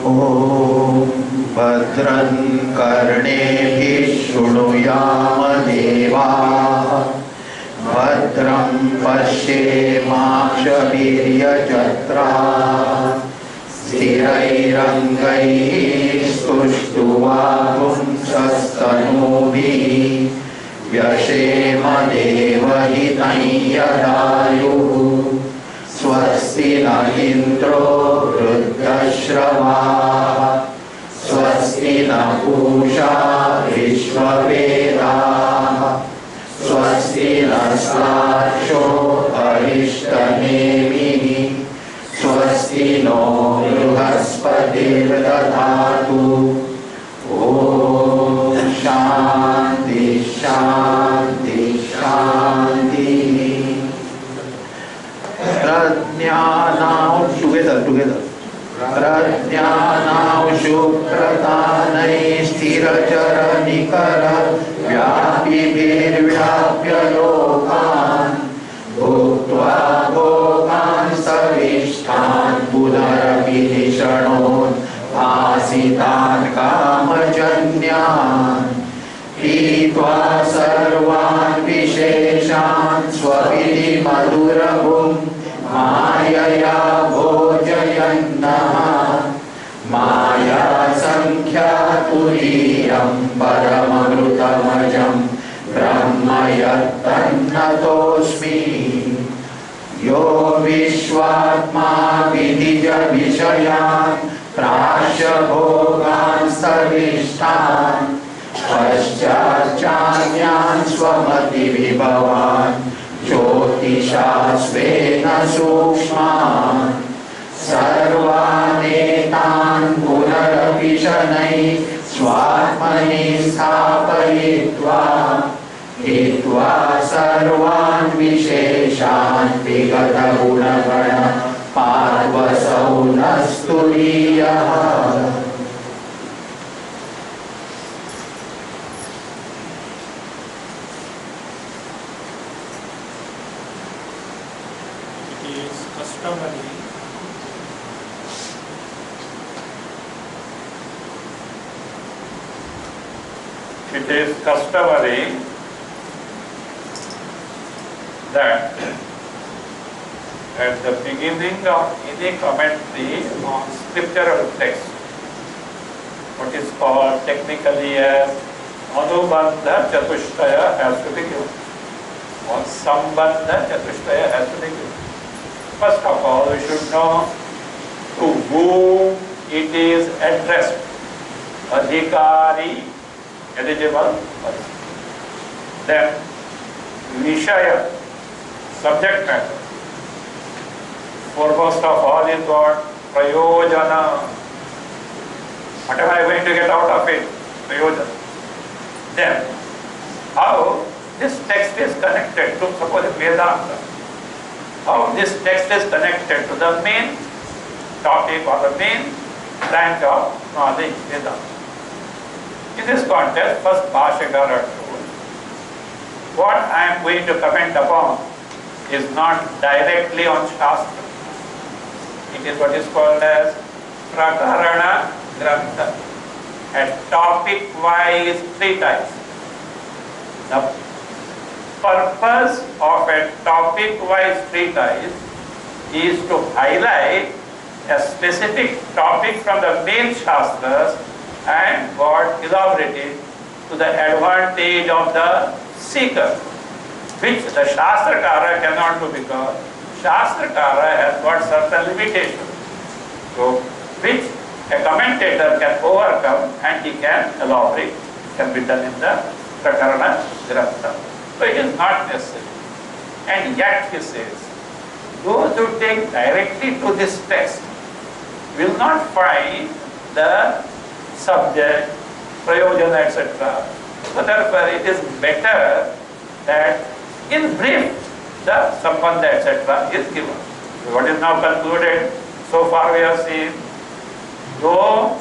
ॐ भद्रं कर्णेभिः शृणुयाम देवाः भद्रं पश्येमाक्षवीर्यजत्राः स्थिरैरङ्गैः स्तुष्ट्वागुंसस्तनूभिः व्यशेम देवहितं यदायुः स्वस्ति न इन्द्रो वृद्धश्रवाः स्वस्ति न पूषा विश्ववेदाः स्वस्ति नस्तार्क्ष्यो अरिष्टनेमिः स्वस्ति नो बृहस्पतिर्दधातु ॐ शान्ति शान्ति शान्तिः प्रज्ञानां टुगेदर प्रज्ञानां शुक्रतानैः स्थिरचरनिकर व्यापिभिर्व्याप्य लोकान् भुक्त्वा भोगान् सविष्टान् पुनरपि निषणोन् आसितान् कामजन्यान् पीत्वा सर्वान् विशेषान् स्वपिति मधुरभुं मायया भोजयन्नः माया संख्यातुरीयं परममृतमजं ब्रह्म यत्तन्नतोऽस्मि यो विश्वात्मा विदिज विषयान् प्राश्य भोगान् सविष्टान् पश्चाच्चान्यान् स्वमतिविभवान् ज्योतिषा स्वेन सूक्ष्मान् सर्वानेतान् पुनरपि शनैः स्वात्मनि स्थापयित्वा हित्वा सर्वान् विशेषान् विगतगुणगण पार्वसौ न स्तुरीयः It is customary that at the beginning of any commentary on scriptural text, what is called technically as Anubandha Chatushtaya has to be given, or Sambandha Chatushtaya has to be given. First of all, we should know to whom it is addressed. Adhikari, eligible person. Then Vishaya, subject matter. Foremost of all is what? Prayojana. What am I going to get out of it? Prayojana. Then, how this text is connected to, suppose, Vedanta. How this text is connected to the main topic or the main branch of knowledge, Vedanta. In this context, first Bhashyakara told, what I am going to comment upon is not directly on Shastra. It is what is called as Prakarana Grantha, a topic-wise treatise. The purpose of a topic-wise treatise is to highlight a specific topic from the main Shastras and what elaborate it to the advantage of the seeker, which the Shastrakara cannot do because Shastrakara has got certain limitations, so which a commentator can overcome and he can elaborate, can be done in the Prakarana Grantha. So it is not necessary. And yet he says, those who take directly to this text will not find the subject, prayojana, etc. So therefore it is better that in brief the sambandha, etc. is given. What is now concluded, so far we have seen, though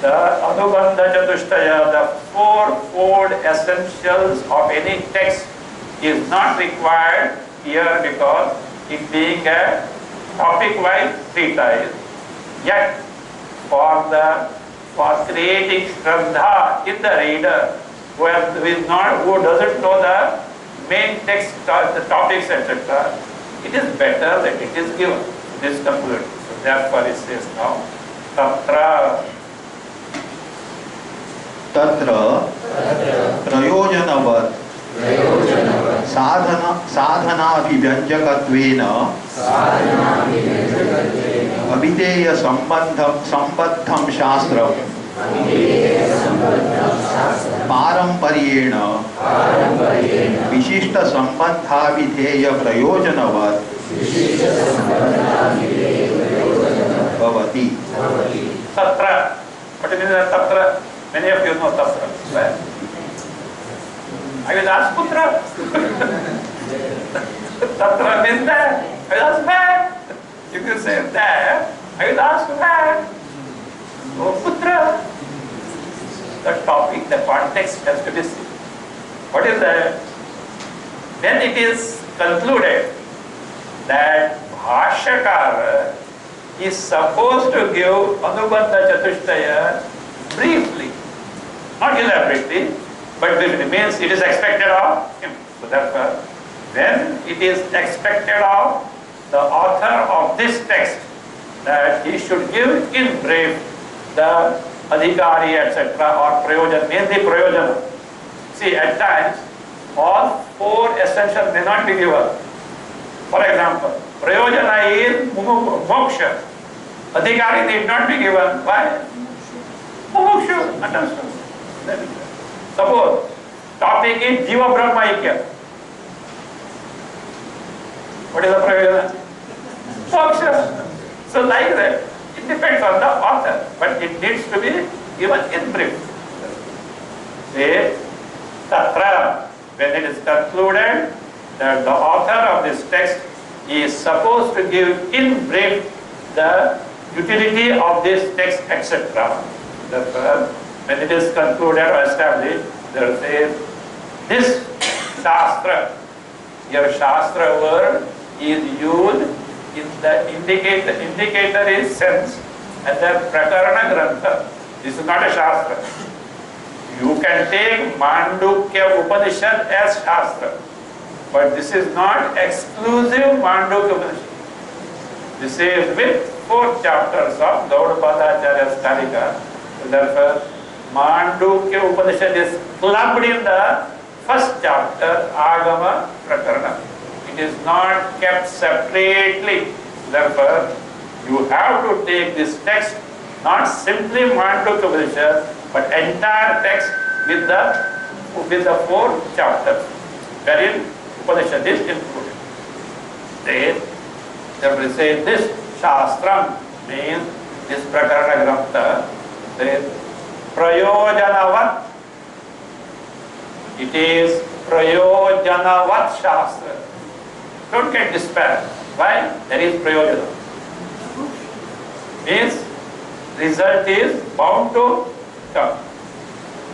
the Anubandha Chatushtaya, the fourfold essentials of any text is not required here because it being a topic-wise treatise, yet for creating Shraddha in the reader who doesn't know the main text, the topics, etc. It is better that it is given. It is concluded. So therefore it says now, Tatra प्रयोजनवत् साधनाभिव्यञ्जकत्वेन अभिधेय संबद्धं शास्त्रम् पारंपर्येण विशिष्ट संबंधाभिधेय प्रयोजनवत् भवति. Tatra. What do you mean Tatra? Many of you know Tatra. Right? I will ask Putra. Tatra means there. I will ask where. If you say there, I will ask where. Oh Putra. The topic, the context has to be seen. What is that? Then it is concluded that Bhashyakara is supposed to give Anubandha Chatushtaya briefly, not elaborately, but it remains, it is expected of him. So therefore, then it is expected of the author of this text that he should give in brief the adhikari, etc. or prayojan, mainly prayojana. See, at times, all four essentials may not be given. For example, prayojana is moksha. Adhikari need not be given. Why? Moksha. Understood. Suppose, topic is Jiva Brahma Aikya. What is the prayojana? Moksha. So like that, it depends on the author, but it needs to be given in brief. Say, Tatra, when it is concluded that the author of this text is supposed to give in brief the utility of this text, etc. Therefore, when it is concluded or established, there says, this Shastra, your Shastra word is used in the indicator is sense, and the Prakarana Grantha. This is not a Shastra. You can take Mandukya Upanishad as Shastra, but this is not exclusive Mandukya Upanishad. This is with 4 chapters of Gaudapada Acharya's Karika. So therefore, Mandukya Upanishad is clubbed in the first chapter, Agama Prakarana. It is not kept separately. Therefore, you have to take this text, not simply Mandukya Upanishad, but entire text with the 4 chapters, wherein Upanishad is included. Therefore, say this Shastram means this Prakarana Grantha, Prayojanavat. It is Prayojanavat Shastra. Don't get despair. Why? There is Prayojana. Means result is bound to come.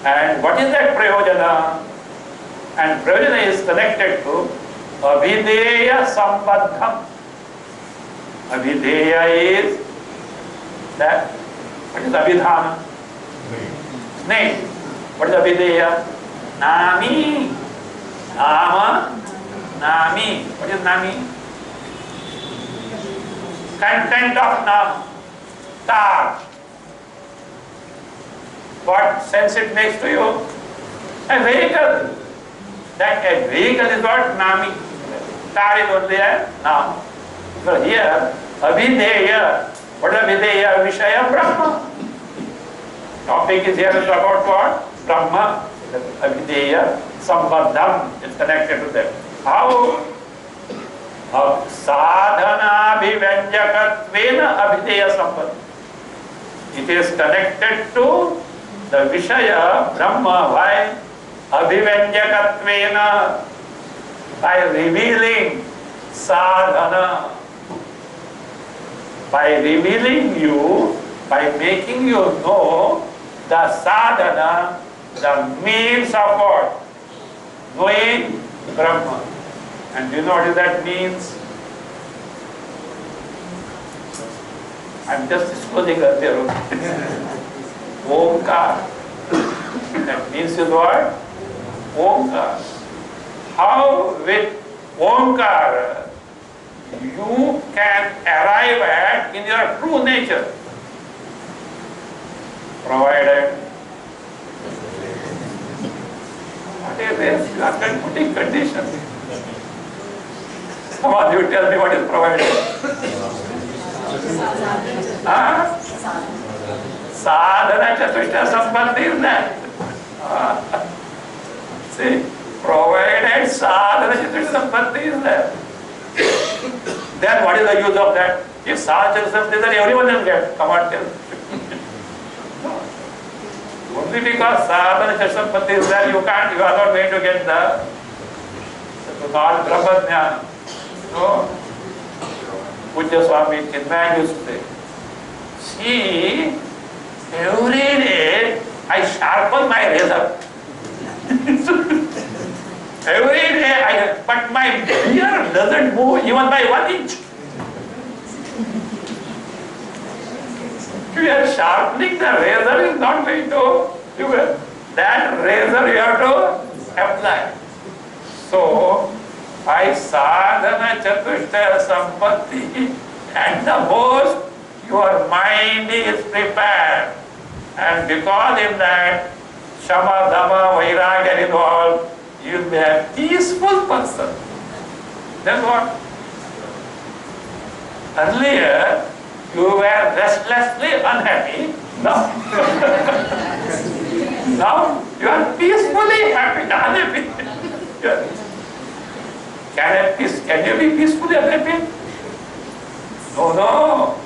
And what is that Prayojana? And Prayojana is connected to Abhideya Sambandham. Abhideya is that. What is Abhidhana? Name. What is Abhideya? Nami. Nama. Nami. What is Nami? Content of Nam. Tar. What sense it makes to you? A vehicle. That a vehicle is what? Nami. Tar is only a Nam. So here, Abhideya. What is Abhideya? Vishaya Brahma. Topic is here about what? Brahma. Abhideya Sambandham is connected to that. How? Sadhana Bhivanjakatvena Abhideya Sambandham. It is connected to the Vishaya Brahma. Why? Abhivanjakatvena, by revealing sadhana, by revealing you, by making you know the sadhana, the means of what? Knowing Brahma. And do you know what that means? I'm just disclosing earlier. Omkar. That means is what? Omkar. How with Omkar you can arrive at in your true nature? Provided what is this? You are putting conditions. Come on, you tell me what is provided. Sadhana Chatushta Sampatti is that. See, provided sadhana Chatushta Sampatti is there. Then what is the use of that? If sadhana Chatushta Sampatti is there, everyone will get. Come on, tell. Only because sadhana Chatushta Sampatti is there, you are not going to get the so-called Brahmajnana. No. Pujya Swami Chinmay used to say, see, every day I sharpen my razor. Every day but my beard doesn't move even by 1 inch. You are sharpening the razor is not going to do it. That razor you have to apply. So, by sadhana chatushta sampatti, at the most, your mind is prepared. And because in that, shama, dhamma, vairagya involved, you will be a peaceful person. Then what? Earlier, you were restlessly unhappy. Now, now you are peacefully happy, unhappy. Can you be peacefully unhappy? No, no.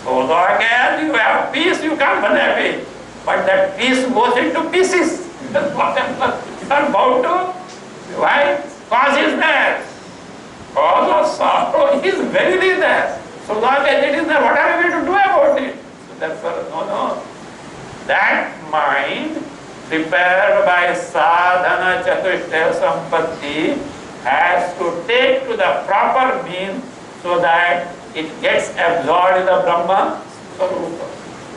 So long as you have peace, you can't be unhappy. But that peace goes into pieces. Whatever you are bound to. Why? Cause is there. Cause of sorrow is very there. So long as it is there, what are we going to do about it? So therefore, no. That mind prepared by sadhana chatushta sampatti has to take to the proper means so that it gets absorbed in the Brahma Swarupa.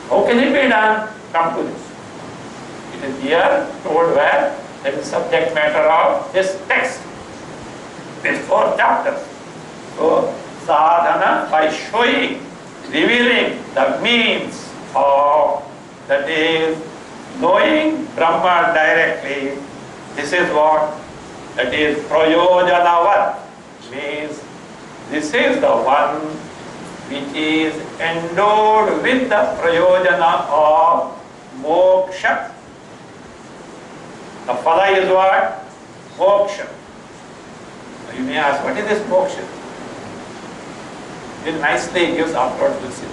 How can it be done? Come to this. It is here told where that is subject matter of this text. These 4 chapters. So, sadhana by showing, revealing the means of, that is, knowing Brahma directly. This is what? That is prayojanavat, means this is the one which is endowed with the prayojana of moksha. The phala is what? Moksha. You may ask, what is this moksha? It nicely gives afterwards to see.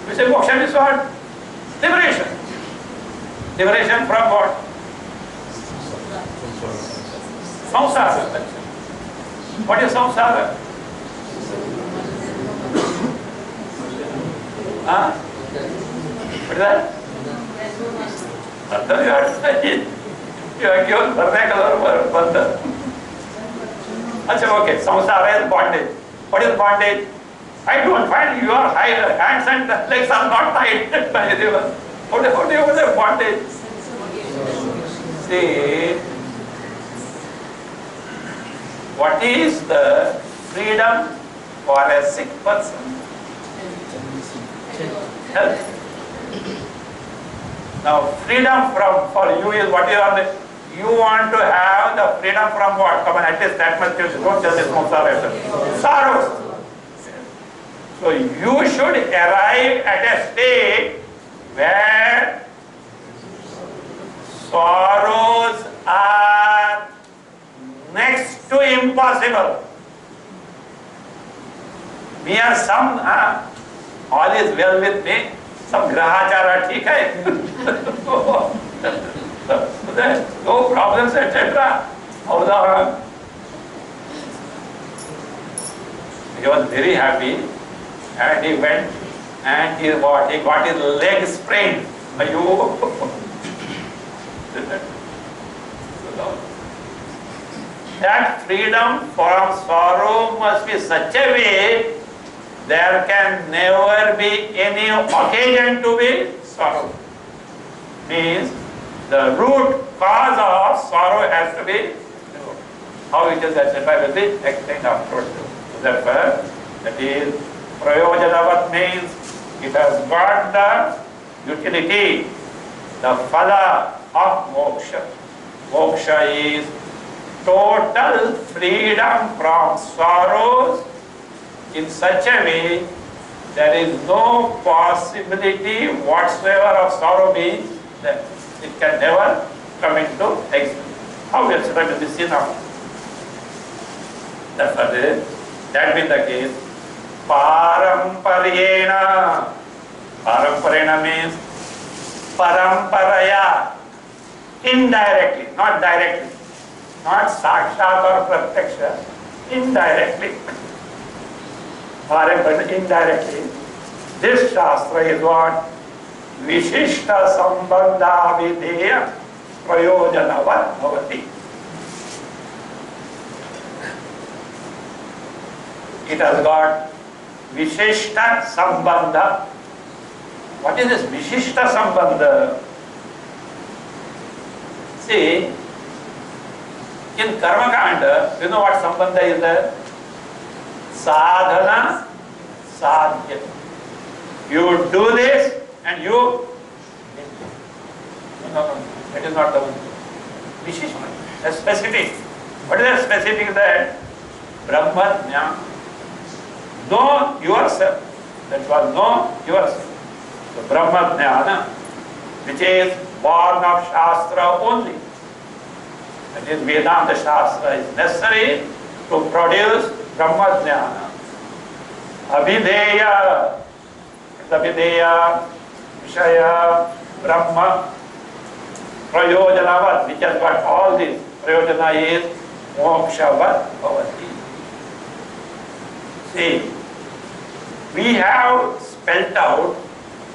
We say moksha is what? Liberation. Liberation from what? Samsara. What is samsara? Huh? What is that? You are saying. You are given vernacular bandhan. Achha, okay. Samsara is bondage. What is bondage? I don't find your hands and legs are not tied by anyone. What do you say bondage? See, what is the freedom for a sick person? Health. Now, freedom for you is what you want to have the freedom from what? Come on, at least that much you don't just say sorrows. So you should arrive at a state where sorrows are next to impossible. Mere some, all is well with me, some grahachara theek hai. No problems, etc. He was very happy and he went and he got his leg sprained. That freedom from sorrow must be such a way there can never be any occasion to be sorrow. Means the root cause of sorrow has to be removed. How it is, etc. will be explained afterwards. So therefore, that is prayojanavat means it has got the utility, the phala of moksha. Moksha is total freedom from sorrows in such a way there is no possibility whatsoever of sorrow being there. It can never come into existence. How etc. will be seen now. Therefore, that being the case, paramparayena. Paramparayena means paramparaya, indirectly, not directly, not sakshat or pratyaksha, indirectly. Paramparayena, indirectly. This shastra is what? Vishishta sambandha videya prayojanavat bhavati. It has got Vishishta Sambandha. What is this Vishishta Sambandha? See, in Karma Kanda, you know what Sambandha is there? Sadhana, Sadhya. You do this and you. No, that is not the one. Vishishta, a specific. What is the specific that? Brahma Jnana. Know yourself. That was know yourself. So Brahma Jnana, which is born of Shastra only. That is Vedanta Shastra is necessary to produce Brahma Jnana. Abhideya, Abhideya, Vishaya, Brahma, Prayojanavat, which has got all this. Prayojana is Mokshavat Bhavati. See, we have spelt out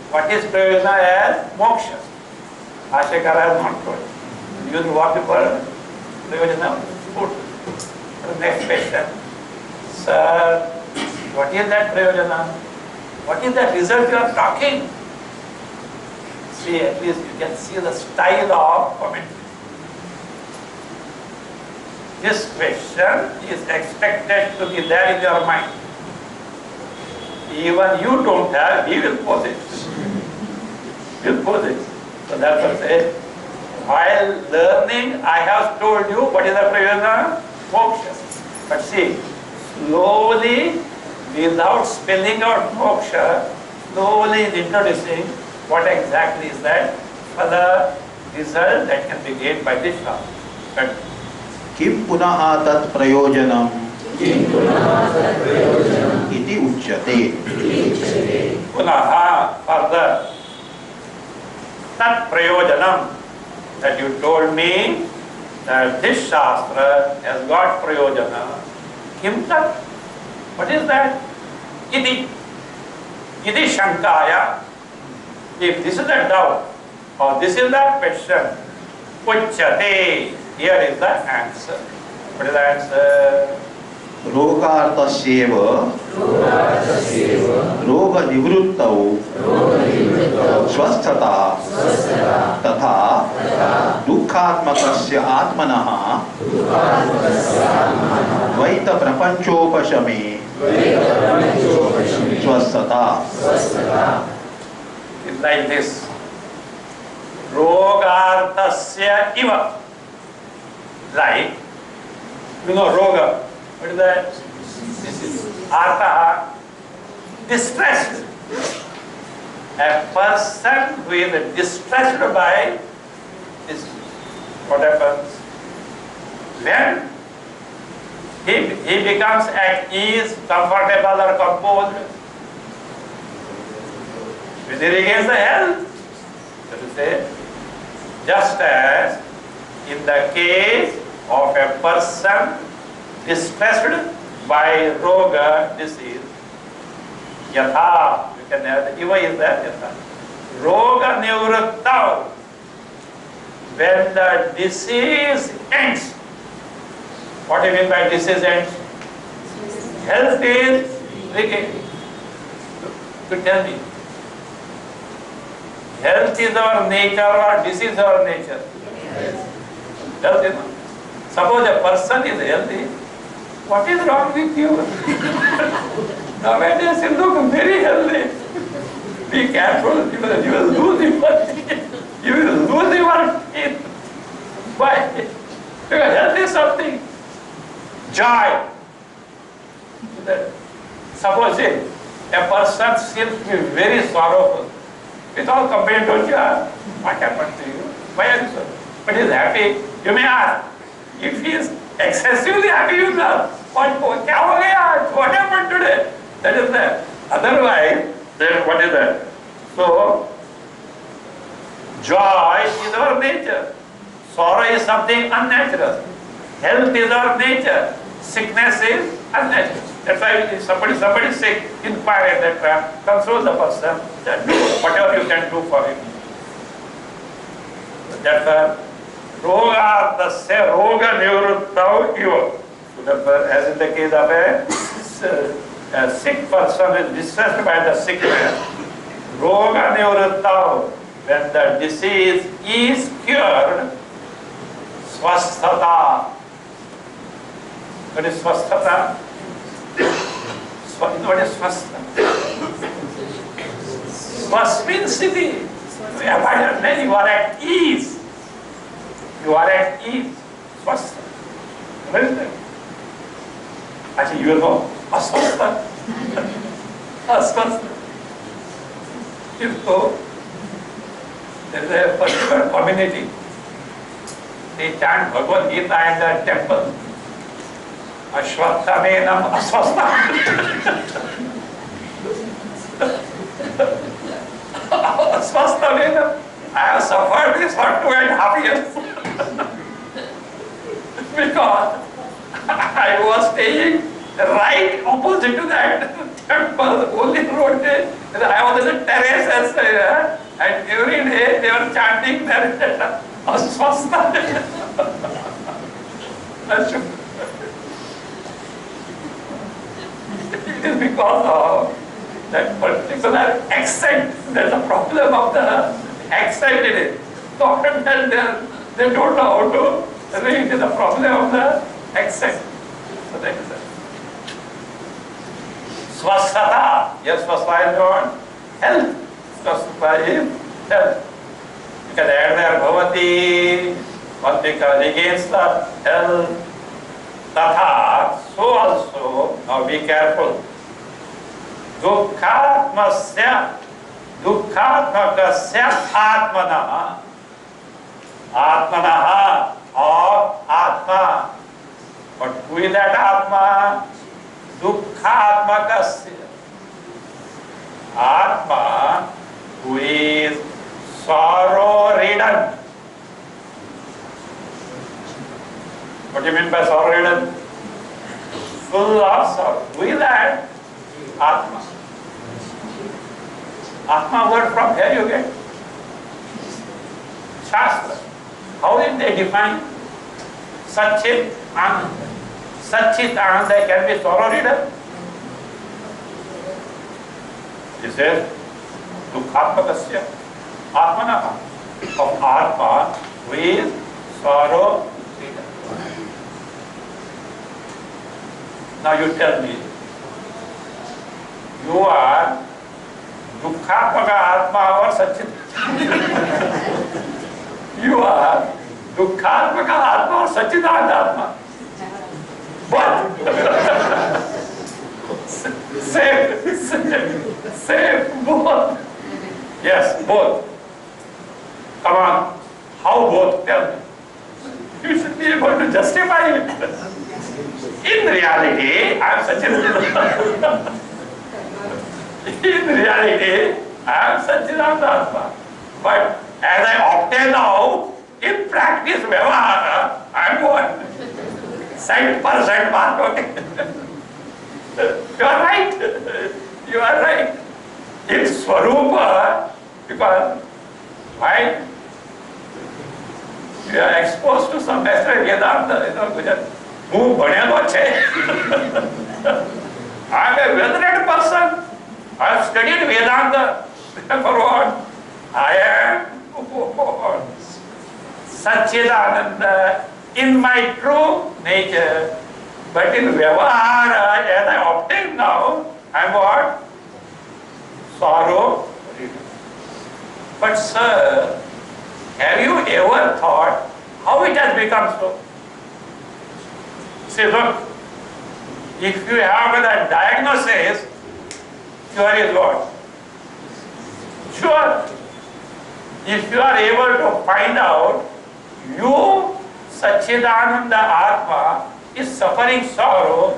what is prayojana as moksha. Ashakara has not told. Use what the word prayojana put. The next question. Sir, what is that prayojana? What is that result you are talking? See, at least you can see the style of commentary. This question is expected to be there in your mind. Even you don't have, he will pose it. He will pose it. So therefore say, while learning, I have told you what is the prayojana? Moksha. But see, slowly, without spelling out moksha, slowly introducing what exactly is that for the result that can be gained by this shastra. But किम पुनः तत् प्रयोजनम इति उच्यते. Punaha, further, tat prayojanam, that you told me that this shastra has got prayojana. Kim tat? What is that? Iti. Iti shankaya. If this is a doubt, or this is the question, uchyate, here is the answer. What is the answer? रोगार्थस्येव रोग निवृत्तौ स्वस्थता तथा दुःखात्मकस्य आत्मनः द्वैत प्रपंचोपशमे स्वस्थता. It's like this. Rogarthasya iva. Like, you know, roga. What is that? This is artha, distressed. A person who is distressed by this, what happens? When he becomes at ease, comfortable or composed, when he regains the health, so to say, just as in the case of a person distressed by roga, disease, yatha, you can add, iva is there, yatha. Roga nivrittau, when the disease ends. What do you mean by disease ends? Health is regained. You tell me. Health is our nature or disease our nature? Health is. Suppose a person is healthy, what is wrong with you? Nowadays you look very healthy. Be careful, you will lose your teeth. You will lose your teeth. Why? Because health is something. Joy. Suppose a person seems to be very sorrowful. With all complaint, don't you ask, what happened to you? Why are you so? But he is happy. You may ask, if he is excessively happy, you will ask, what happened today? That is that. Otherwise, then what is that? So, joy is our nature. Sorrow is something unnatural. Health is our nature. Sickness is unnatural. That's why somebody is sick, inquire, etc. Console the person, do whatever you can do for him. That's why roga tasya roga nivruttau eva. So therefore, as in the case of a sick person is distressed by the sickness, roga nivruttau, when the disease is cured, swasthata. What is swasthata? What is swastha? Swasminsiti. When you are at ease. You are at ease. Swastha. What is that? Actually, you know. Aswastha. Aswastha. So, there is a particular community. They chant Bhagavad Gita in the temple. Ashwatthamenam aswastha. Aswatthamenam. I have suffered this for 2.5 years. Because I was staying right opposite to that temple, only road there. I was in the terrace and every day they were chanting there. Aswastha. It is because of that particular accent. There's a problem of the accent in it. So they don't know how to read. It is a problem of the accent. So that is it. Swasthata. Yes, swastha is what? Health. Swastha is health. You can add there bhavati, but because against the health. Tatha, so also, now be careful. Dukkhatmasya, dukkhatmakasya atmanaha, atmanaha, or atma. But who is that atma? Dukkhatmakasya. Atma, who is sorrow-ridden. What do you mean by sorrow-ridden? Full of sorrow. Who is that? Atma. Atma word from here you get. Shastra. How did they define Satchit Ananda? Satchit Ananda can be sorrow-ridden. He says, Dukkhatmakasya Atmanaha. Of Atma, who is sorrow-ridden. Now you tell me, you are Dukkhatmaka Atma or Satchit? You are Dukkhatmaka Atma or Satchidananda Atma? What? Same, both. Yes, both. Come on, how both? Tell me. You should be able to justify it. In reality, I am Satchidananda. In reality, I am Satchidananda Atma. But as I obtain now, in practice, Vyavahara, I am what? 100% marketing. You are right. You are right. In Swarupa, because why? You are exposed to some master Vedanta, હું ભણેલો છે. I am a well-read person. I have studied Vedanta. For what? I am Satchidananda in my true nature. But in Vyavahara, as I obtain now, I am what? Sorrow. But sir, have you ever thought how it has become so? See, look, if you have the diagnosis, cure is what? Sure. If you are able to find out, you, Satchidananda Atma, is suffering sorrow,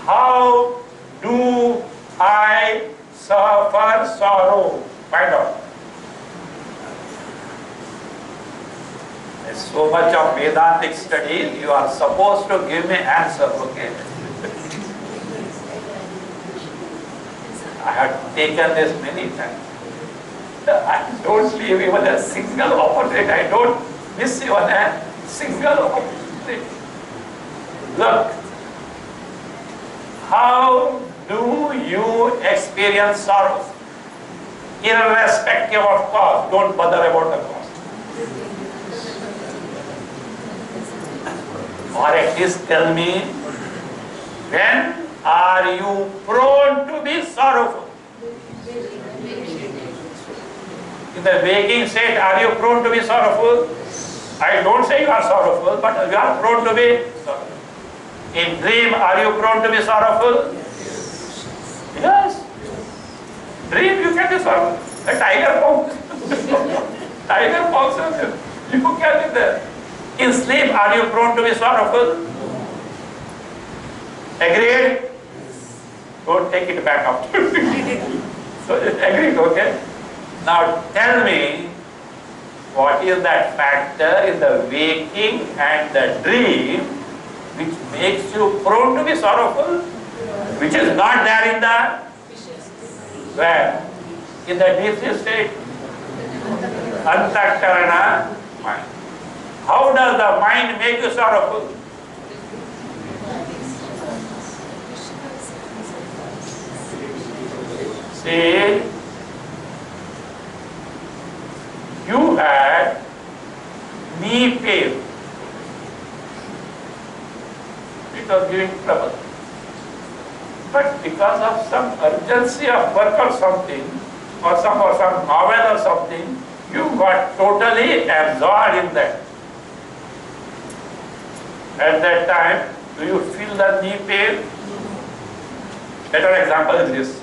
how do I suffer sorrow? Find out. There's so much of Vedantic studies, you are supposed to give me answer, okay? I have taken this many times. I don't leave even a single opportunity. I don't miss even a single opportunity. Look, how do you experience sorrow? Irrespective of cause, don't bother about the cause. Or at least tell me, when are you prone to be sorrowful? In the waking state, are you prone to be sorrowful? I don't say you are sorrowful, but you are prone to be sorrowful. In dream, are you prone to be sorrowful? Yes. Dream, you can be sorrowful. A tiger pounces. Tiger pounces. You can be there. In sleep, are you prone to be sorrowful? Agreed? Don't take it back up. So, agreed, okay? Now tell me, what is that factor in the waking and the dream which makes you prone to be sorrowful, which is not there in the where? In the deep sleep state. Antakarana mind. How does the mind make you sorrowful? See, you had knee pain. It was giving trouble. But because of some urgency of work or something, or some novel or something, you got totally absorbed in that. At that time, do you feel the knee pain? Better example is this.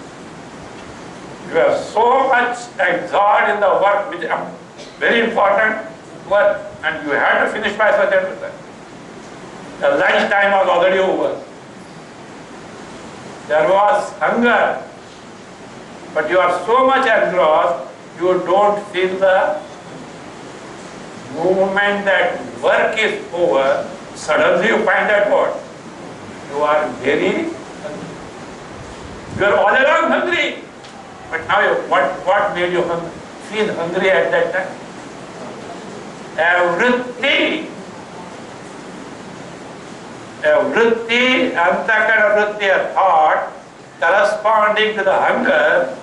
You are so much absorbed in the work, which is very important work, and you had to finish by such and such. The lunch time was already over. There was hunger, but you are so much engrossed, you don't feel the moment that work is over. Suddenly you find that what? You are very hungry. You are all along hungry. But now what made you feel hungry at that time? Vritti, antakara vritti, a thought corresponding to the hunger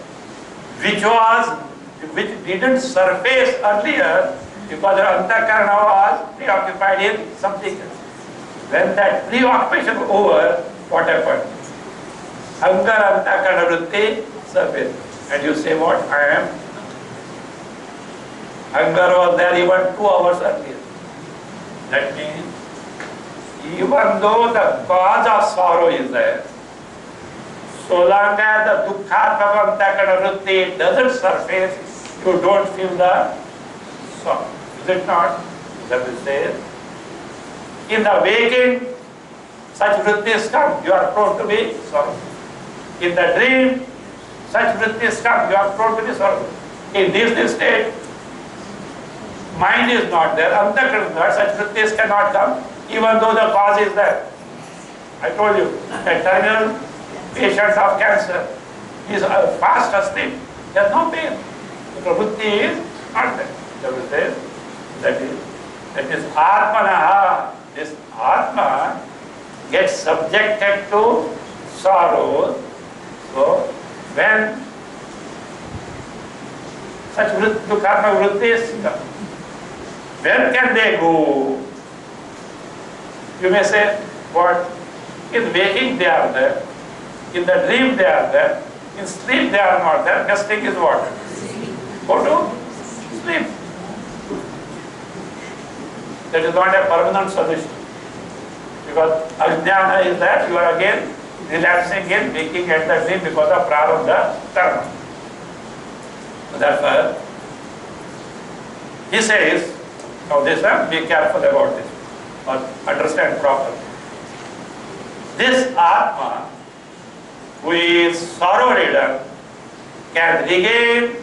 which didn't surface earlier because the antakarana was preoccupied in something else. When that preoccupation was over, what happened? Hunger antakarana vritti surfaced. And you say what? I am. Hunger was there even 2 hours earlier. That means, even though the cause of sorrow is there, so long as the dukkha antakara vritti doesn't surface, you don't feel the sorrow. Is it not? That is said. In the waking, such vrittis come, you are prone to be sorrowful. In the dream, such vrittis come, you are prone to be sorrowful. In this state, mind is not there, antakara is not, such vrittis cannot come, even though the cause is there. I told you, a terminal patient of cancer is fast asleep, there is no pain. The vritti is not there. That is Atmanaha. This Atma gets subjected to sorrow. So, when such karma vrittis, where can they go? You may say, what? In waking they are there, in the dream they are there, in sleep they are not there. Best thing is what? Go to sleep. That is not a permanent solution. Because ajnana is that you are again relapsing in waking at the dream because of prarabdha karma. So therefore, he says, now this one, be careful about this, or understand properly. This Atma, who is sorrow-ridden, can regain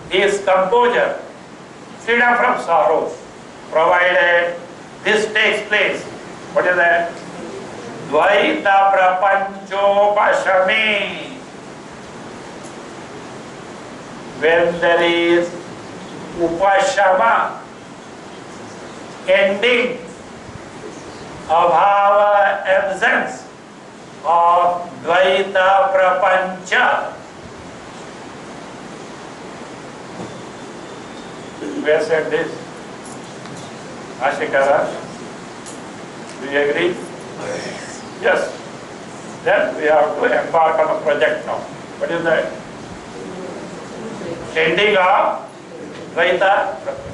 his composure, freedom from sorrow, provided this takes place. What is that? Dvaita prapanchopashami. When there is upashama, ending, abhava, absence of dvaita prapancha. Where said this? Ashikara? Do you agree? Yes. Then we have to embark on a project now. What is that? Ending of dvaita prapancha.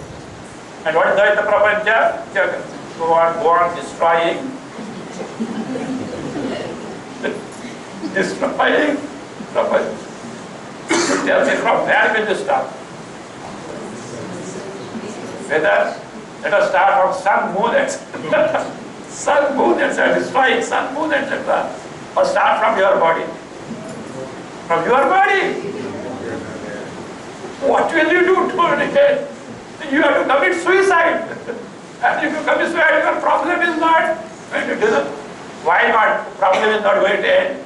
And what is dvaita prapancha? Go on destroying. Destroying prapancha. Tell me from where will you start? Whether let us start from sun, moon, etc. Sun, moon, etc. Destroying sun, moon, etc. Or start from your body. From your body. What will you do today? You have to commit suicide. And if you commit suicide, your problem is not going to dissolve. Why not? Problem is not going to end.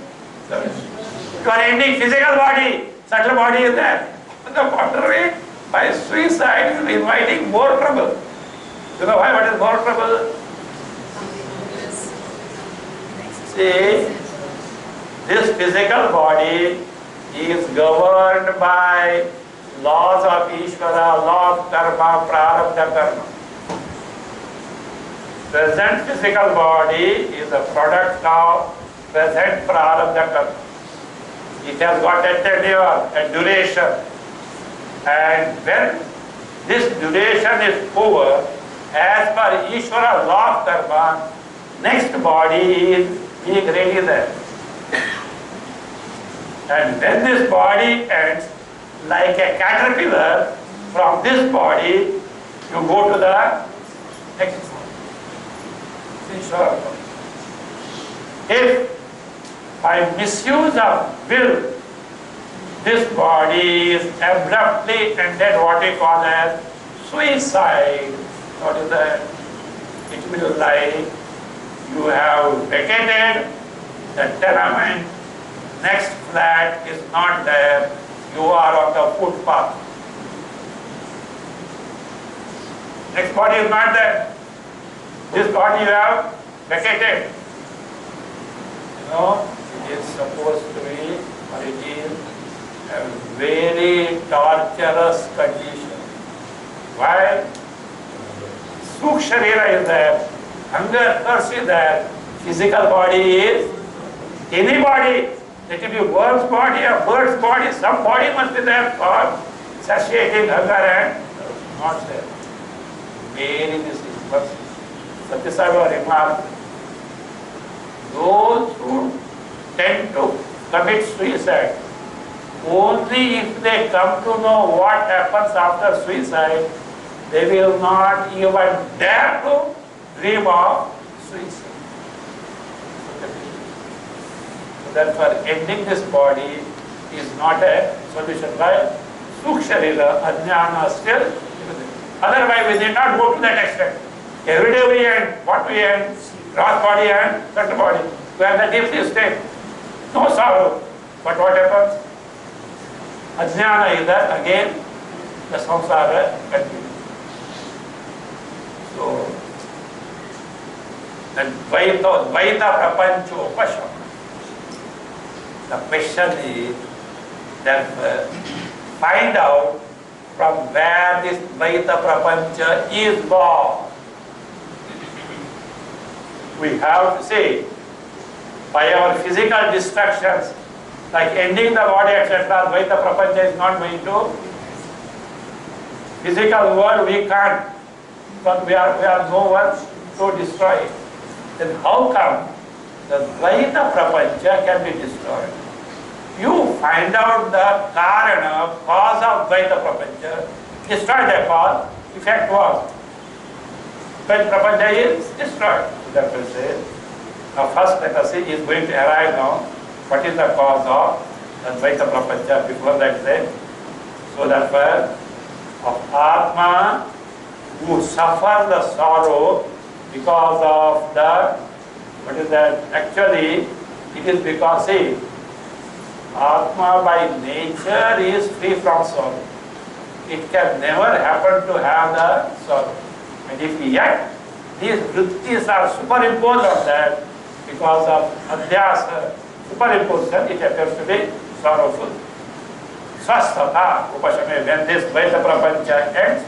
You are ending physical body. Subtle body is there. On the contrary, by suicide, you are inviting more trouble. You know why? What is more trouble? See, this physical body is governed by laws of Ishvara, law of karma, prarabdha karma. Present physical body is a product of present prarabdha karma. It has got a tenure, a duration. And when this duration is over, as per Ishvara law of karma, next body is being ready there. And when this body ends, like a caterpillar, from this body, you go to the next body. If by misuse of will, this body is abruptly ended, what we call as suicide. What is that? It will like you have vacated the tenement, next flat is not there, you are on the footpath. Next body is not there. This body you have vacated. You know, it is supposed to be, or it is a very torturous condition. Why? Sukh Sharira is there, hunger, thirst is there, physical body is any body. Let it be worm's body or bird's body, some body must be there for satiating hunger and not there. Very disease. Satyasava remarked, those who tend to commit suicide, only if they come to know what happens after suicide, they will not even dare to dream of suicide. So therefore, ending this body is not a solution. Why? Sukh Sharira, Ajnana still. Otherwise, we did not go to that extent. Every day we end. What we end? Gross body and subtle body. We have the deep sleep state. No sorrow. But what happens? Ajnana is that again the samsara continues. So, then Dvaita prapancho upashama. The question is that find out from that this Dvaita Prapancha is God. We have to say, by our physical distractions, like ending the body, etc., Dvaita Prapancha is not going to. Physical world we can't, but we are no one to destroy it. Then how come the Dvaita Prapancha can be destroyed? You find out the karana, cause of Dvaita Prapancha, destroy the cause, effect was. Dvaita Prapancha is destroyed. That will say, now first let us see, is going to arrive now. What is the cause of the Dvaita Prapancha? Before that say, so that of Atma who suffer the sorrow because of the, what is that? Actually, it is because, see, Atma by nature is free from sorrow. It can never happen to have the sorrow. And if yet these vrittis are superimposed on that because of adhyasa, superimposition, it appears to be sorrowful. Swasthata upashame, when this Dvaita Prapancha ends,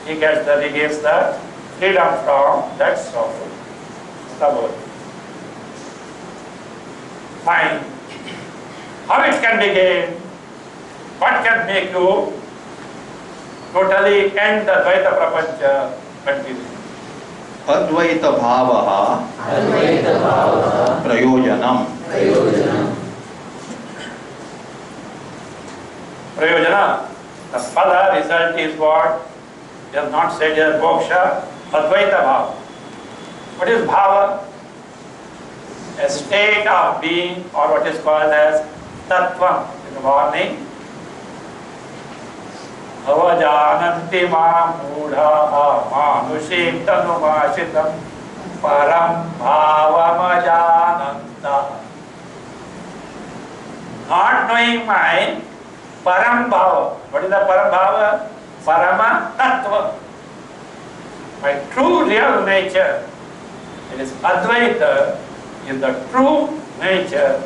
he regains the freedom from that sorrow. Sabod. Fine. How it can be gained? What can make you totally end the Dvaita Prapancha? Continue. Advaita bhavaha prayojanam. Prayojana, the phala result is what? You have not said here moksha, Advaita bhava. What is bhava? A state of being, or what is called as tattvam in the morning. Avajananti ma mudha manushim tanumasitam param bhavam ajananta. Not knowing my param bhava. What is the param bhava? Parama tattva. My true real nature. It is Advaita, is the true nature.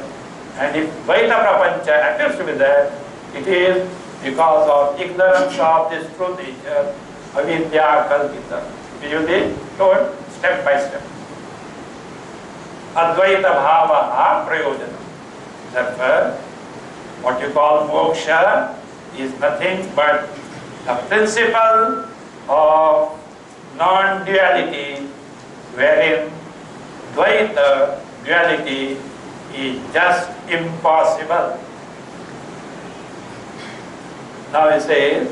And if Dvaita Prapancha appears to be there, it is because of ignorance of this true nature, avidya kalpita. It will be told step by step. Advaita bhava prayojana. Therefore, what you call moksha is nothing but the principle of non-duality, wherein Dvaita duality is just impossible. Now he says,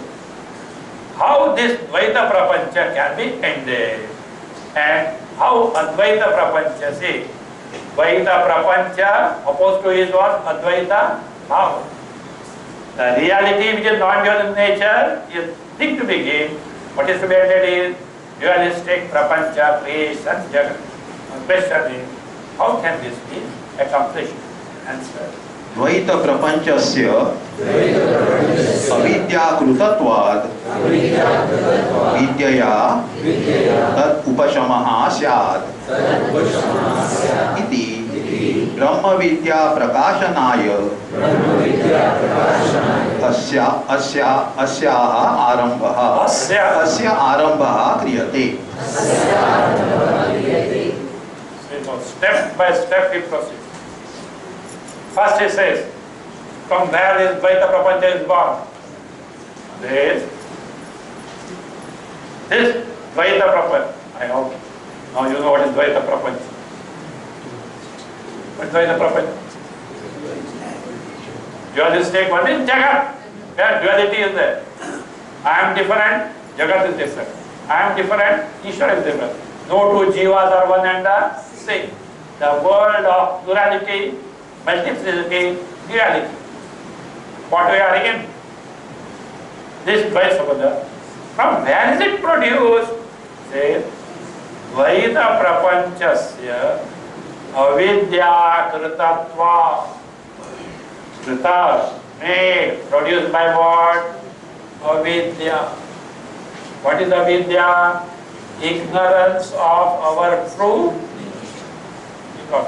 how this Dvaita Prapancha can be ended and how Advaita Prapancha, see, Dvaita Prapancha opposed to is what? Advaita Bhava. The reality which is non-dual in nature is thing to be gained. What is to be ended is dualistic Prapancha, creation, Jagat. The question is, how can this be accomplished? Answer. Dvaita prapanchasya avidyakrutvatvad vidyaya tad upashamaha syad iti brahma vidya prakashanaya asyaha arambha kriyate. So step by step he proceeds. First he says, from where is Dvaita Prapancha is born? This Dvaita Prapancha. I hope now you know what is Dvaita Prapancha. What is Dvaita Prapancha? Dualistic one is Jagat. Where duality is there. I am different, Jagat is different. I am different, Ishvara is different. No two jivas are one and the same. The world of plurality, multiplicity, duality. What we are in? This Dvaita Prapancha. From where is it produced? Say, Dvaita Prapanchasya avidya kritatva. Krita, made, produced by what? Avidya. What is avidya? Ignorance of our true nature.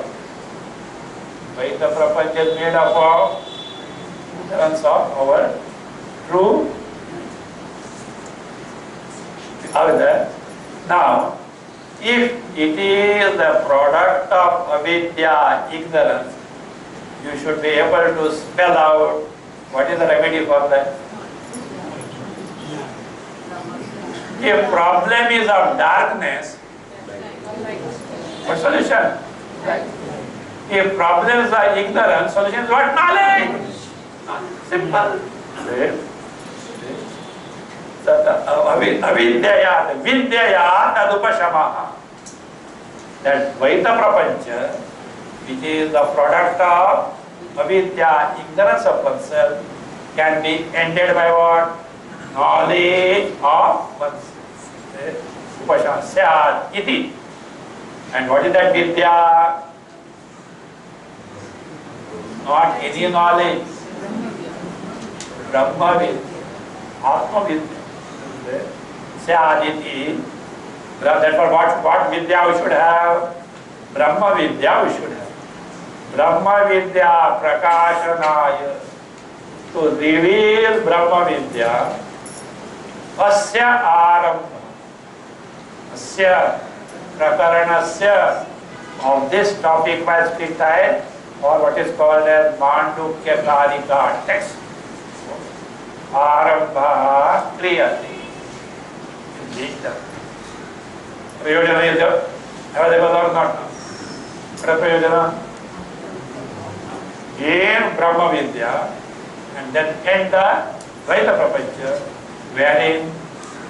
Dvaita Prapancha is made up of ignorance of our true. Now, if it is the product of avidya, ignorance, you should be able to spell out what is the remedy for that. If problem is of darkness, what solution? If problems are ignorance, solution is what? Knowledge. Simple. Avidyaya, vidyaya tadupashamaha. That Vaita Prapancha, which is the product of avidya, ignorance of oneself, can be ended by what? Knowledge of oneself. Upashama syad iti. And what is that vidya? Not any knowledge. Brahma vidya, Atma vidya. Syaditi. Therefore, what vidya we should have? Brahma vidya we should have. Brahma vidya prakashanaya. To reveal Brahma vidya, asya arambha. Asya prakaranasya of this topic by Scripture, or what is called as Mandukya Karika text. Arambha kriyati. Prayojana is available or not? What is Prayojana? Gain Brahma Vidya and then enter Vaita Prapancha, wherein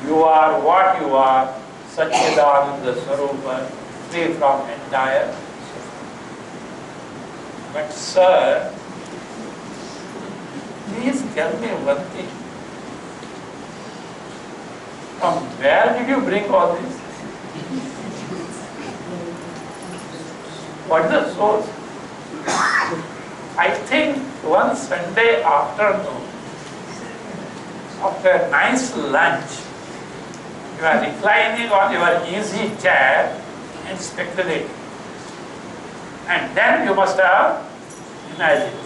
you are what you are, Satchidananda Swarupa, free from entire suffering. But sir, please tell me one thing. From where did you bring all this? What is the source? I think one Sunday afternoon, after a nice lunch, you are reclining on your easy chair and speculating. And then you must have imagined.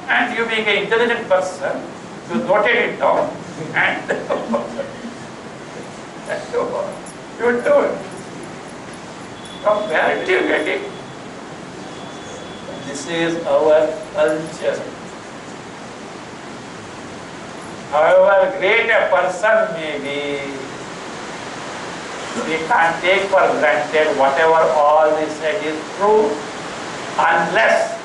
And you being an intelligent person, you noted it down and you do it. From where did you get it? This is our culture. However great a person may be, we can't take for granted whatever all we said is true unless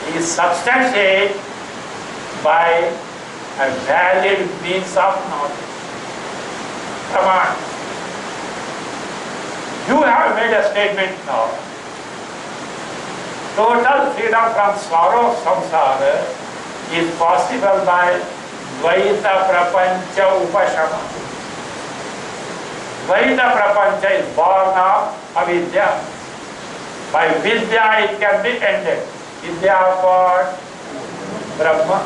he is substantiated by a valid means of knowledge. Come on. You have made a statement now. Total freedom from sorrow of samsara is possible by Dvaita Prapancha Upashama. Dvaita Prapancha is born of avidya. By vidya it can be ended. Vidya for Brahma.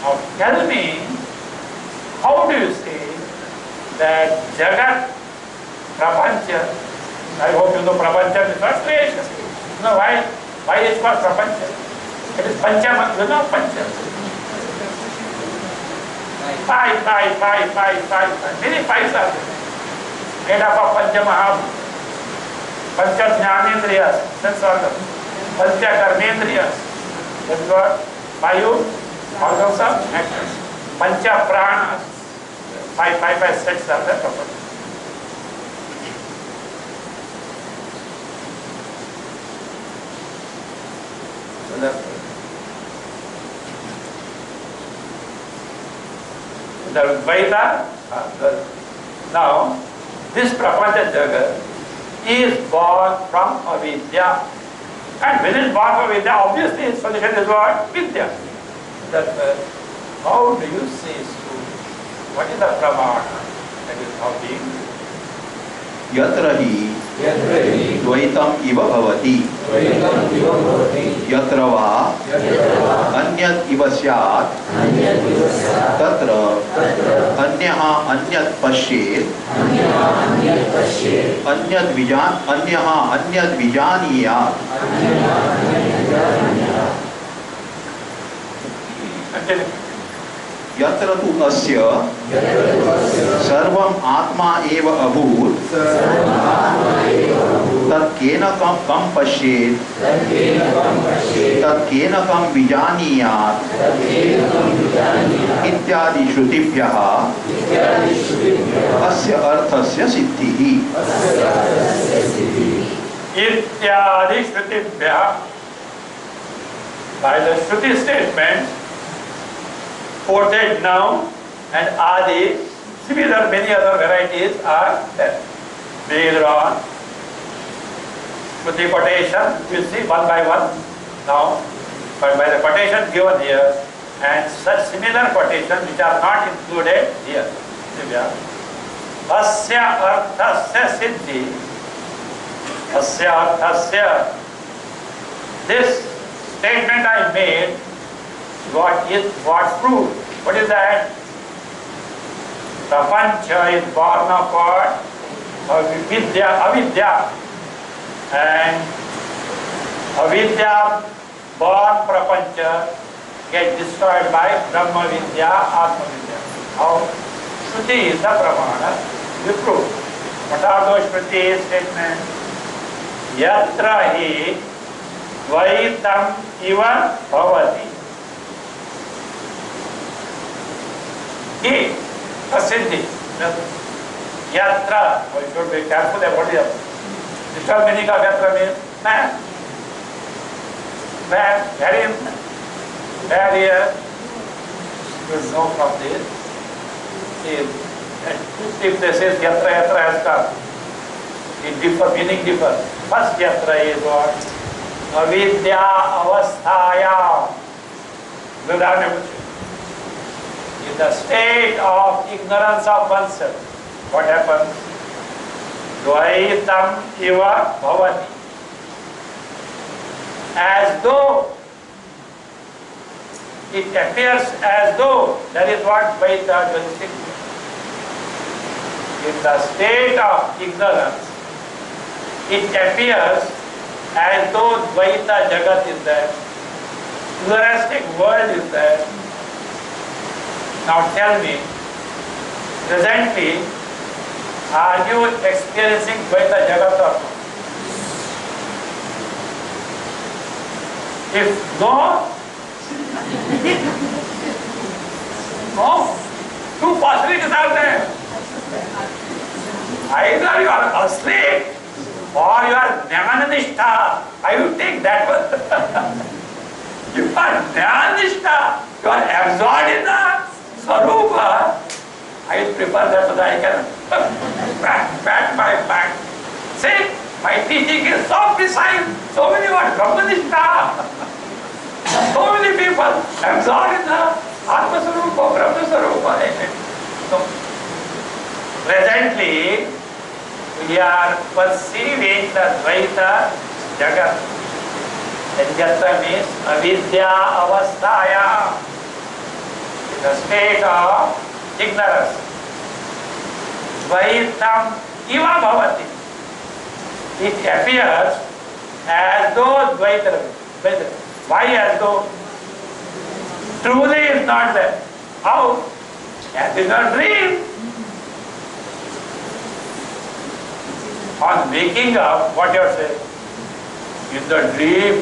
Now tell me, how do you say that Jagat Prapancha, I hope you know Prapancha is not creation. You know why? Why is it called Prapancha? It is Panchama, you know Pancha. Five. Many fives are there. Made up of Panchamaha, Pancha Jnanendriyas, sense organ. Pancha Karmendriyas, that's what? Vayu, organs of action. Pancha Pranas, five sets are there properly. The Vaita, now this Prapancha Jagat is born from avidya. And when it is born from avidya, obviously its solution is what? Vidya. How do you say so? What is the pramana that is now being? Yatra hi dvaitam iva bhavati yatra va anyat iva syat tatra anyaha anyat pashyet anyat vijaniyat. यत्र तु अस्य सर्वम् आत्मा एव अभूत् तत्केन कं पश्येत् तत्केन कं विजानीयात् इत्यादि श्रुतिभ्यः अस्य अर्थस्य सिद्धिः। इत्यादि श्रुतिभ्यः, by the Shruti statement, quoted now and adi, similar many other varieties are there. Later on, Shruti quotation, you see one by one now, but by the quotation given here, and such similar quotations which are not included here. Asya arthasya siddhi, asya arthasya, this statement I made, what proved? What is that? Prapancha is born of what? Avidya. And avidya born prapancha get destroyed by Brahma Vidya, Atma Vidya. How? Shruti is the pramana. You prove. What are those Shruti statements? Yatra hi Dvaitam iva bhavati. He, Prasiddhi. Yatra. You should be careful about what is it. Digital meaning of yatra means man. Man, very barrier. You should know from this. If they say yatra has come, it differ, meaning differ. First yatra is what? Avidya avasthaya. In the state of ignorance of oneself, what happens? Dvaitam iva bhavati. As though, it appears as though, that is what Dvaita is. In the state of ignorance, it appears as though Dvaita Jagat is there, pluralistic world is there. Now tell me, presently, are you experiencing Dvaita Jagat or not? If no, no, two possibilities are there. Either you are asleep or you are Jnananishta. I will take that one. You are Jnananishta. You are absorbed in the Sarupa. I will prefer that so that I can pat my back. See, my teaching is so precise. So many are Brahmanishta. So many people absorbed in the Atma Sarupa, Brahma Sarupa. So, presently, we are perceiving the Dvaita Jagat. And Jatra means avidya avasthaya, in the state of ignorance. Dvaitam iva bhavati. It appears as though Dvaita. Why as though? Truly is not there. How? As in a dream. On waking up, what you are saying? In the dream,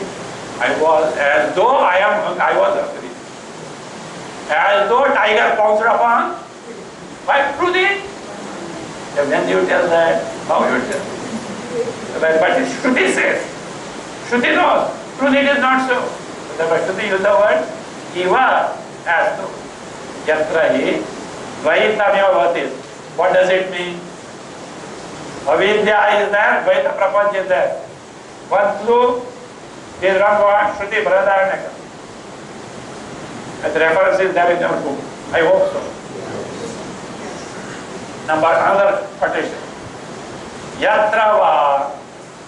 I was as though I was hungry. As though tiger pounced upon my Shruti. When you tell that, how you tell? But Shruti says. Shruti knows. Shruti is not so. But Shruti use the word Iva as though. Yatra hi Dvaitameva bhavati. What does it mean? Avidya is there, Dvaita Prapanch is there. One clue is wrong one, Shruti Bharadharanyaka. And the reference is there in our book. I hope so. Another quotation. Yatra va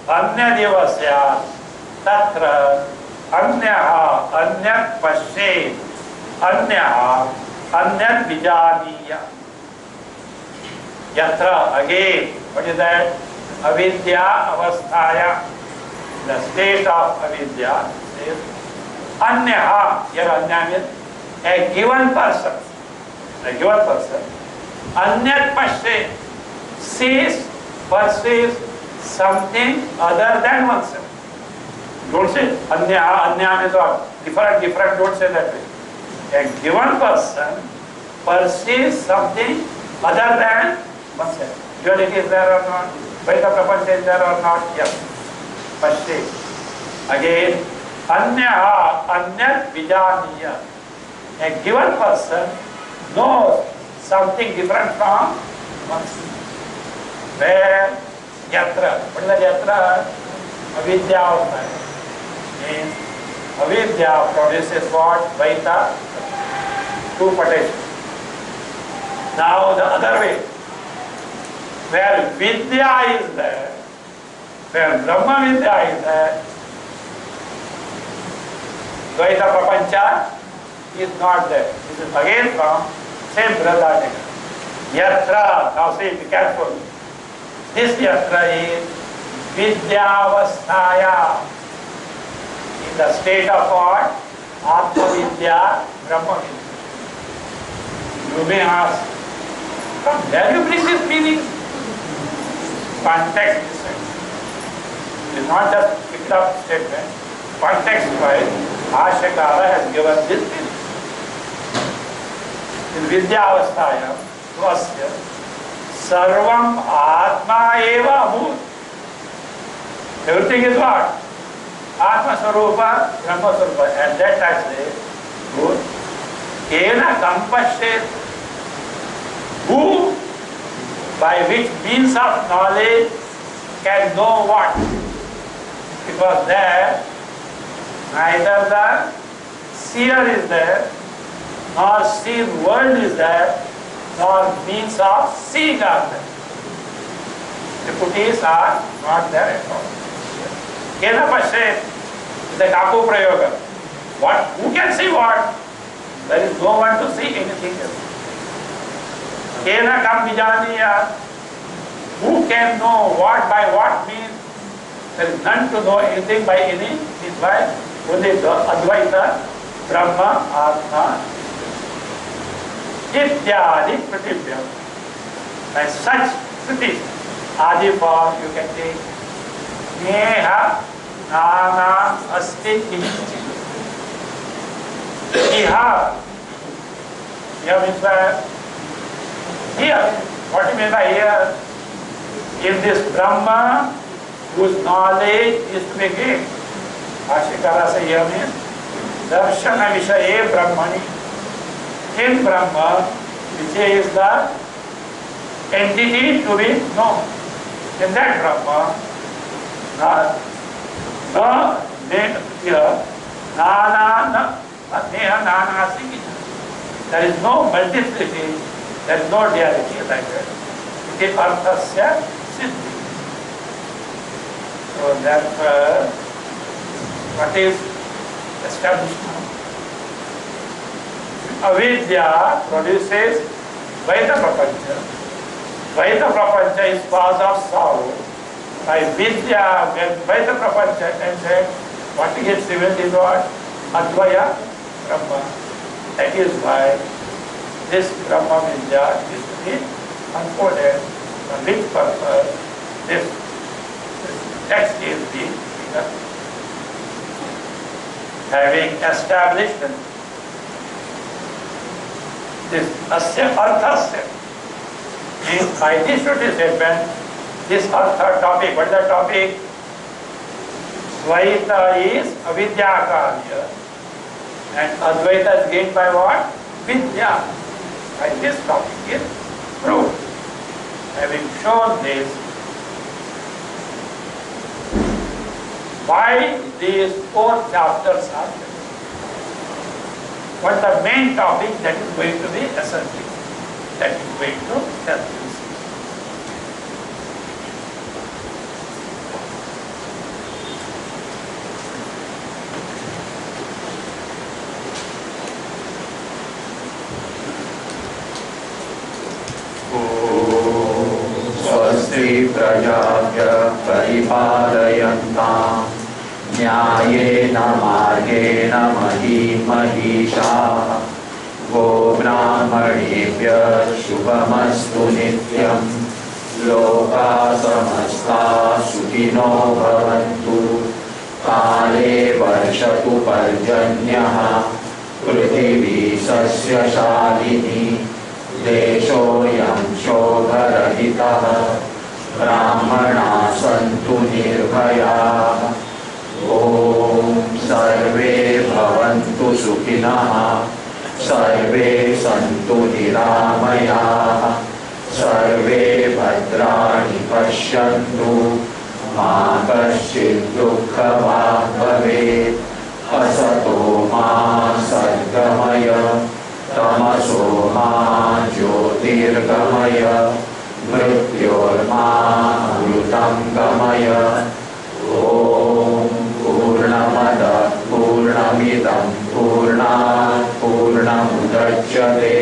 anyadivasya tatra anyaha anyat pashet anyaha anyat vijaniya. Yatra, again, what is that? Avidya avasthaya, the state of avidya is anyaha. Here anya means a given person. a given person, anyat pashe, sees, perceives something other than oneself. Don't say anya is what? Different, don't say that way. A given person perceives something other than oneself. Duality is there or not? Vaita prapancha is there or not? Yes. Pashe. Again, anyat vijaniya. A given person knows something different from oneself. Where yatra, what is the yatra? Avidya means avidya produces what? Vaita, two potentials. Now the other way, where vidya is there, where Brahma Vidya is there, Dvaita Prapancha is not there. This is again from same Brihadaranyaka. Yatra, now see, be careful. This yatra is Vidyavasthaya, in the state of what? Atma Vidya, Brahma Vidya. You may ask, from where you bring this meaning? Context is it. It is not just picked up statement. Context wise, Ashakara has given this meaning. In Vidyavasthaya, Svasya, Sarvam Atma Eva Bhut. Everything is what? Atma Sarupa, Brahma Sarupa. And that I say, good. Kena Kampashet. Who, by which means of knowledge, can know what? Because there, neither the seer is there, nor seen world is there, nor means of seeing are there. The Putis are not there at all. Kena Pashet is a Kapu Prayoga. What? Who can see what? There is no one to see anything else. Kena Kam Vijaniya. Who can know what by what means? There is none to know anything by any means by only the Advaita, Brahma, Atma, Ityadi Pratibhyam. By such Kritis, Adi form you can take Neha Nana Asti Ichi. Iha. Here means by here. What do you mean by here? In this Brahma, whose knowledge is to be gained. Ashikara say here means Darshana Vishaye Brahmani. In Brahma, which is the entity to be known. In that Brahma, there is no multiplicity, there is no duality like that. It is Arthasya Siddhi. So that what is established now? Avidya produces Vaita Prapancha. Vaita Prapancha is cause of sorrow. By Vidya, when Vaita Prapancha enters, what gets revealed is what? Advaya Brahma. That is why this Brahma Vidya is to be unfolded. For which purpose this text is being given. Having established this asya arthasya, means by this statement, this artha topic, what is the topic? Dvaita is avidya karya, and Advaita is gained by what? Vidya. By this topic is proved. Having shown this, why these 4 chapters are there? What the main topic that is going to be essential, that is going to tell us. स्वस्ति प्रजाभ्य परिपालयन्तां न्यायेन मार्गेण महीमहीषाः वो ब्राह्मणेभ्यः शुभमस्तु नित्यं। लोकाः समस्ताः सुखिनो भवन्तु। काले वर्षतु पर्जन्यः। पृथिवी सस्यशालिनी। देशोऽयं शोभरहितः। ब्राह्मणाः सन्तु निर्भयाः। ॐ सर्वे भवन्तु सुखिनः। सर्वे सन्तु निरामयाः। सर्वे भद्राणि पश्यन्तु। मा कश्चित् दुःखभाग् भवेत्। असतो मा सद्गमय। तमसो मा ज्योतिर्गमय। मृत्योर्मा मृतं गमय। ॐ पूर्णमदः पूर्णमिदं पूर्णात् पूर्णमुदच्यते।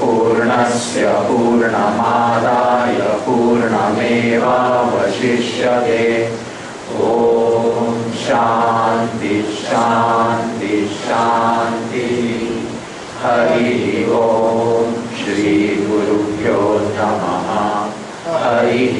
पूर्णस्य पूर्णमादाय पूर्णमेवावशिष्यते। ॐ शान्ति शान्ति शान्तिः। हरिः ॐ श्री गुरुभ्यो नमः। हरिः